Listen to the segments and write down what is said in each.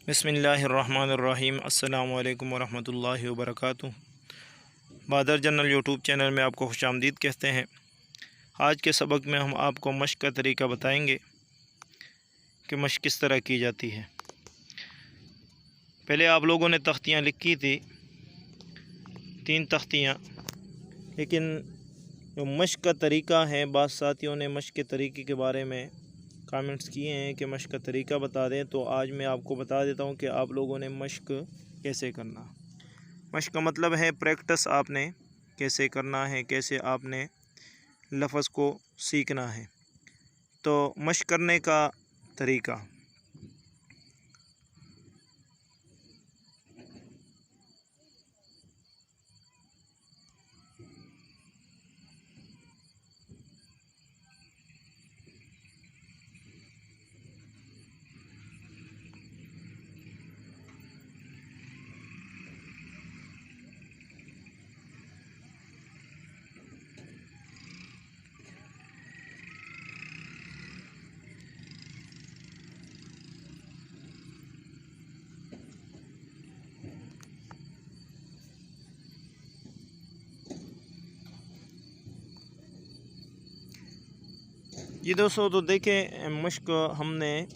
बिस्मिल्लाहिर्रहमानिर्रहीम। अस्सलामु अलैकुम वरहमतुल्लाहि वबरकातुहू। बादर जनरल यूट्यूब चैनल में आपको खुशामदीद कहते हैं। आज के सबक में हम आपको मश्क का तरीका बताएंगे कि मश्क किस तरह की जाती है। पहले आप लोगों ने तख्तियाँ लिखी थी, 3 तख्तियाँ, लेकिन जो मश्क का तरीका है, बाद साथियों ने मश्क के तरीके के बारे में कमेंट्स किए हैं कि मश्क का तरीका बता दें, तो आज मैं आपको बता देता हूं कि आप लोगों ने मश्क कैसे करना। मश्क का मतलब है प्रैक्टिस, आपने कैसे करना है, कैसे आपने लफ्ज़ को सीखना है। तो मश्क करने का तरीका, ये दोस्तों तो देखें, मश्क हमने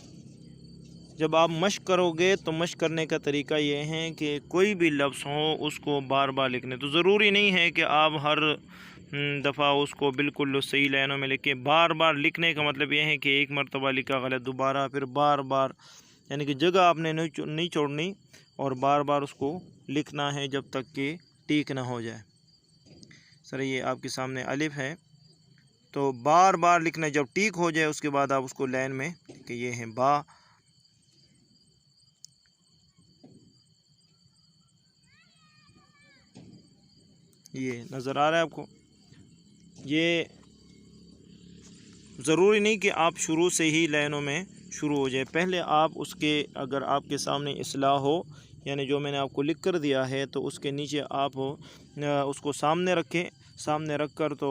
जब आप मश्क करोगे तो मश्क करने का तरीका ये है कि कोई भी लफ्ज़ हो उसको बार बार लिखने। तो ज़रूरी नहीं है कि आप हर दफ़ा उसको बिल्कुल सही लाइनों में लिखें। बार बार लिखने का मतलब यह है कि एक मरतबा लिखा गलत, दोबारा, फिर बार बार, यानी कि जगह आपने नहीं छोड़नी और बार बार उसको लिखना है जब तक कि ठीक ना हो जाए। सर ये आपके सामने अलिफ है, तो बार बार लिखना, जब ठीक हो जाए उसके बाद आप उसको लाइन में कि ये है बा। ये नज़र आ रहा है आपको। ये ज़रूरी नहीं कि आप शुरू से ही लाइनों में शुरू हो जाए। पहले आप उसके, अगर आपके सामने इस्लाह हो, यानी जो मैंने आपको लिख कर दिया है, तो उसके नीचे आप उसको सामने रखें। सामने रख कर तो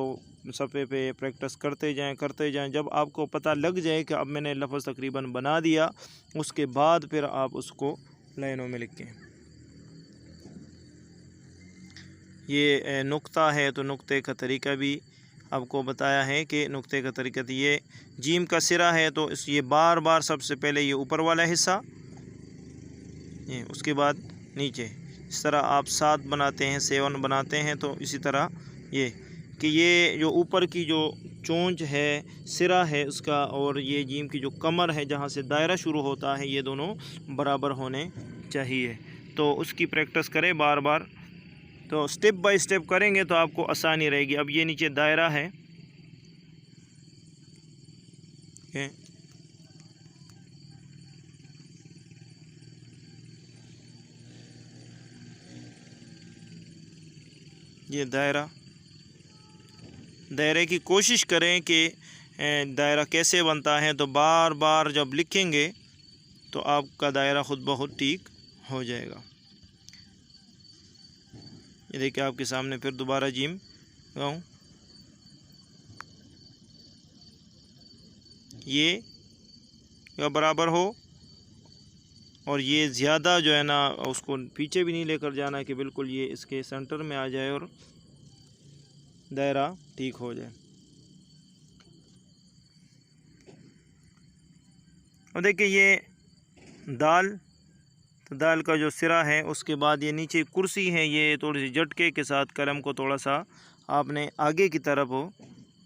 सफ़े पे प्रैक्टिस करते जाएं। जब आपको पता लग जाए कि अब मैंने लफ्ज़ तकरीबन बना दिया, उसके बाद फिर आप उसको लाइनों में लिखें। ये नुक्ता है, तो नुक्ते का तरीका भी आपको बताया है कि नुक्ते का तरीका, तो ये जीम का सिरा है, तो ये बार बार सबसे पहले ये ऊपर वाला हिस्सा, ये उसके बाद नीचे। इस तरह आप 7 बनाते हैं, 7 बनाते हैं, तो इसी तरह ये कि ये जो ऊपर की जो चोंच है, सिरा है उसका, और ये जीम की जो कमर है जहाँ से दायरा शुरू होता है, ये दोनों बराबर होने चाहिए। तो उसकी प्रैक्टिस करें बार बार, तो स्टेप बाय स्टेप करेंगे तो आपको आसानी रहेगी। अब ये नीचे दायरा है, ये दायरे की कोशिश करें कि दायरा कैसे बनता है। तो बार बार जब लिखेंगे तो आपका दायरा ख़ुद ब खुद ठीक हो जाएगा। ये देखिए आपके सामने, फिर दोबारा जीम लगाऊँ, ये बराबर हो, और ये ज़्यादा जो है ना, उसको पीछे भी नहीं लेकर जाना कि बिल्कुल ये इसके सेंटर में आ जाए और दायरा ठीक हो जाए। और देखिए ये दाल, तो दाल का जो सिरा है, उसके बाद ये नीचे कुर्सी है, ये थोड़ी सी झटके के साथ कलम को थोड़ा सा आपने आगे की तरफ हो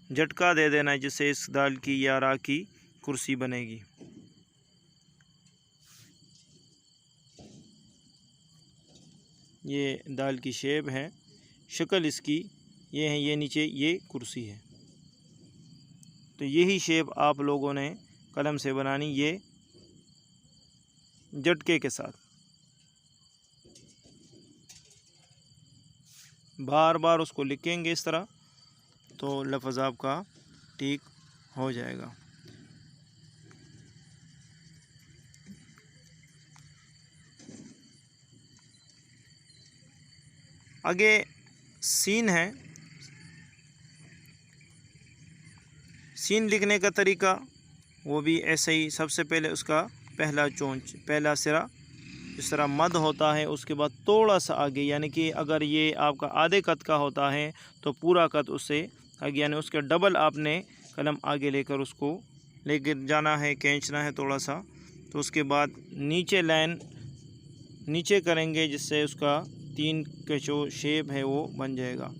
झटका दे देना है, जिससे इस दाल की या रा की कुर्सी बनेगी। ये दाल की शेप है, शक्ल इसकी ये है, ये नीचे ये कुर्सी है। तो यही शेप आप लोगों ने कलम से बनानी, ये झटके के साथ बार बार उसको लिखेंगे इस तरह, तो लफ्ज़ आपका ठीक हो जाएगा। आगे सीन है। सीन लिखने का तरीका वो भी ऐसे ही, सबसे पहले उसका पहला चोंच, पहला सिरा जिस तरह मद होता है उसके बाद थोड़ा सा आगे, यानी कि अगर ये आपका आधे कद का होता है तो पूरा कद उससे आगे, यानी उसके डबल आपने कलम आगे लेकर उसको लेकर जाना है, खींचना है थोड़ा सा। तो उसके बाद नीचे लाइन नीचे करेंगे जिससे उसका 3 का जो शेप है वो बन जाएगा।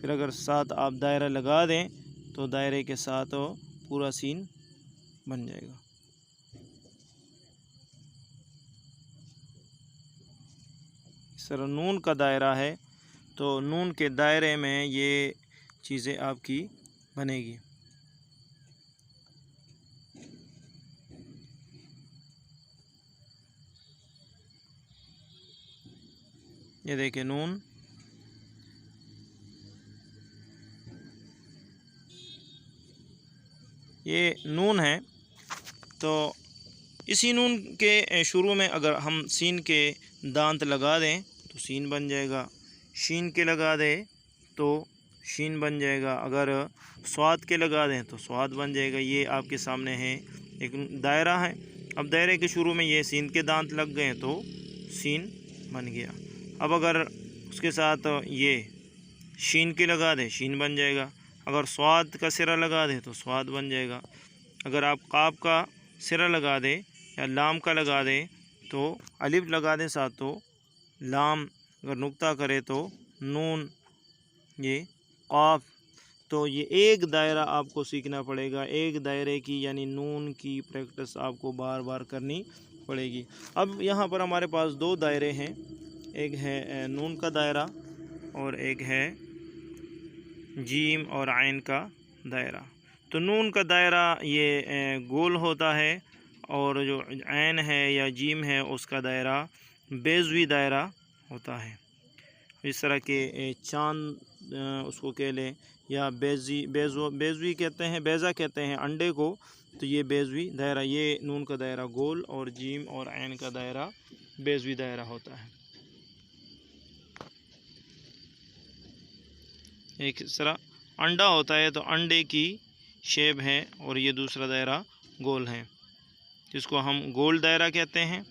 फिर अगर साथ आप दायरा लगा दें तो दायरे के साथ पूरा सीन बन जाएगा। इस तरह नून का दायरा है तो नून के दायरे में ये चीज़ें आपकी बनेगी। ये देखिए नून, ये नून है। तो इसी नून के शुरू में अगर हम सीन के दांत लगा दें तो सीन बन जाएगा, शीन के लगा दें तो शीन बन जाएगा, अगर स्वाद के लगा दें तो स्वाद बन जाएगा। ये आपके सामने है एक दायरा है। अब दायरे के शुरू में ये सीन के दांत लग गए तो सीन बन गया। अब अगर उसके साथ ये शीन के लगा दें, शीन बन जाएगा। अगर स्वाद का सिरा लगा दें तो स्वाद बन जाएगा। अगर आप काफ का सिरा लगा दें या लाम का लगा दें तो अलिफ लगा दें साथ तो लाम, अगर नुक्ता करे तो नून, ये काफ। तो ये एक दायरा आपको सीखना पड़ेगा, एक दायरे की यानी नून की प्रैक्टिस आपको बार बार करनी पड़ेगी। अब यहाँ पर हमारे पास 2 दायरे हैं, एक है नून का दायरा और एक है जीम और आइन का दायरा। तो नून का दायरा ये गोल होता है और जो आइन है या जीम है उसका दायरा बेज़वी दायरा होता है। इस तरह के चांद उसको कह लें या बेज़वी कहते हैं, बेज़ा कहते हैं अंडे को। तो ये बेज़वी दायरा, ये नून का दायरा गोल और जीम और आइन का दायरा बेज़वी दायरा होता है। एक इस तरह अंडा होता है तो अंडे की शेप है और ये दूसरा दायरा गोल है जिसको हम गोल दायरा कहते हैं।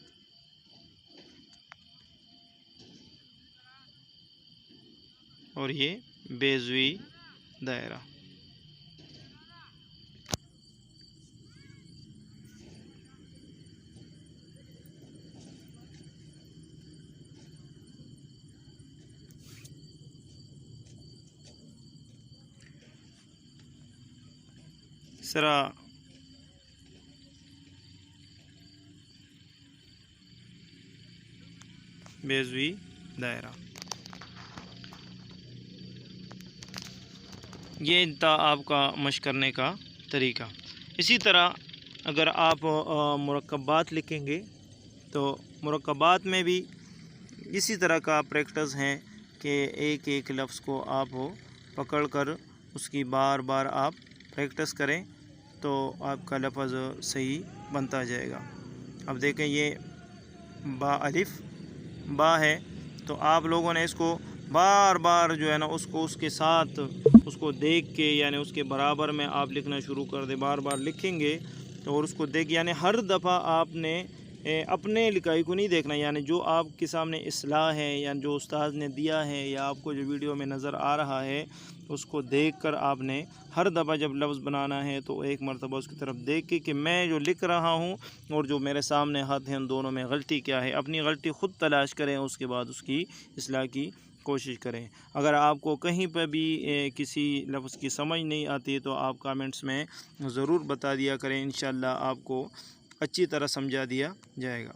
और ये बेज़वी दायरा। इस तरह बेज़वी दायरा, ये था आपका मश्क करने का तरीका। इसी तरह अगर आप मुरक्कबात लिखेंगे तो मुरक्कबात में भी इसी तरह का प्रैक्टिस है कि एक एक लफ्ज़ को आप पकड़ कर उसकी बार बार आप प्रैक्टिस करें तो आपका लफ्ज़ सही बनता जाएगा। अब देखें ये बा अलिफ बा है तो आप लोगों ने इसको बार बार जो है ना उसको उसके साथ उसको देख के यानी उसके बराबर में आप लिखना शुरू कर दे। बार बार लिखेंगे तो और उसको देख यानी हर दफ़ा आपने अपने लिखाई को नहीं देखना, यानी जो आपके सामने इस्लाह है या जो उस्ताद ने दिया है या आपको जो वीडियो में नज़र आ रहा है उसको देखकर आपने हर दफ़ा जब लफ्ज़ बनाना है तो एक मरतबा उसकी तरफ देख के कि मैं जो लिख रहा हूँ और जो मेरे सामने हाथ हैं उन दोनों में गलती क्या है, अपनी गलती ख़ुद तलाश करें, उसके बाद उसकी इस्लाह की कोशिश करें। अगर आपको कहीं पर भी किसी लफ्ज़ की समझ नहीं आती तो आप कमेंट्स में ज़रूर बता दिया करें, इंशाअल्लाह आपको अच्छी तरह समझा दिया जाएगा।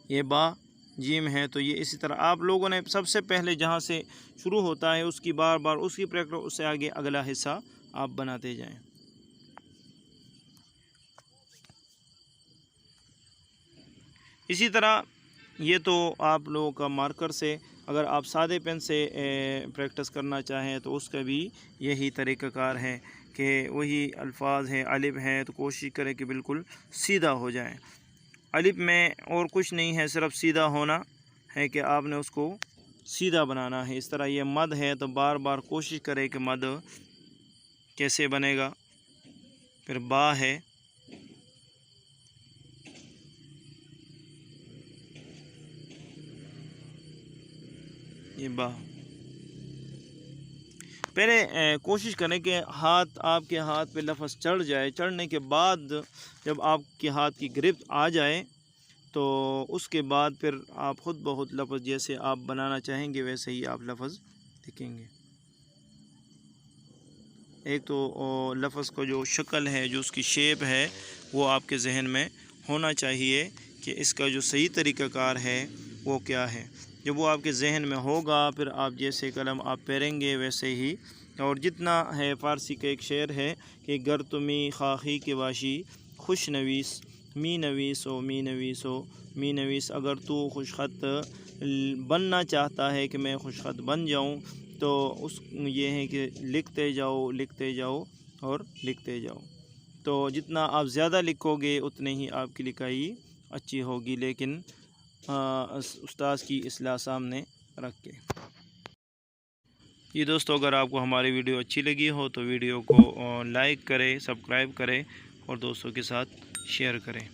ये बा जीम है तो ये इसी तरह आप लोगों ने सबसे पहले जहाँ से शुरू होता है उसकी बार बार उसकी प्रैक्टिस, उससे आगे अगला हिस्सा आप बनाते जाएं। इसी तरह ये तो आप लोगों का मार्कर से, अगर आप सादे पेन से प्रैक्टिस करना चाहें तो उसका भी यही तरीक़ाकार है कि वही अल्फाज हैं, अलिफ हैं तो कोशिश करें कि बिल्कुल सीधा हो जाए। अलिफ में और कुछ नहीं है, सिर्फ सीधा होना है कि आपने उसको सीधा बनाना है। इस तरह ये मद है तो बार बार कोशिश करें कि मद कैसे बनेगा। फिर बा है, ये बा। पहले कोशिश करें कि हाथ आपके हाथ पे लफ्ज़ चढ़ जाए। चढ़ने के बाद जब आपके हाथ की गिरफ्त आ जाए तो उसके बाद फिर आप ख़ुद ब खुद लफ्ज़ जैसे आप बनाना चाहेंगे वैसे ही आप लफ्ज़ लिखेंगे। एक तो लफ्ज़ को जो शक्ल है, जो उसकी शेप है, वो आपके जहन में होना चाहिए कि इसका जो सही तरीक़ाकार है वो क्या है। जब वो आपके जहन में होगा फिर आप जैसे कलम आप पेरेंगे वैसे ही। और जितना है, फ़ारसी का एक शेर है कि गर तुमी खाखी के वाशी खुश नवीस मी नवीस हो मी नवीस हो मी नवीस। अगर तू खुशख़त बनना चाहता है कि मैं खुशख़त बन जाऊँ तो उस ये है कि लिखते जाओ लिखते जाओ और लिखते जाओ। तो जितना आप ज़्यादा लिखोगे उतने ही आपकी लिखाई अच्छी होगी, लेकिन उस्ताद की इस्लाह सामने रख के। ये दोस्तों, अगर आपको हमारी वीडियो अच्छी लगी हो तो वीडियो को लाइक करें, सब्सक्राइब करें और दोस्तों के साथ शेयर करें।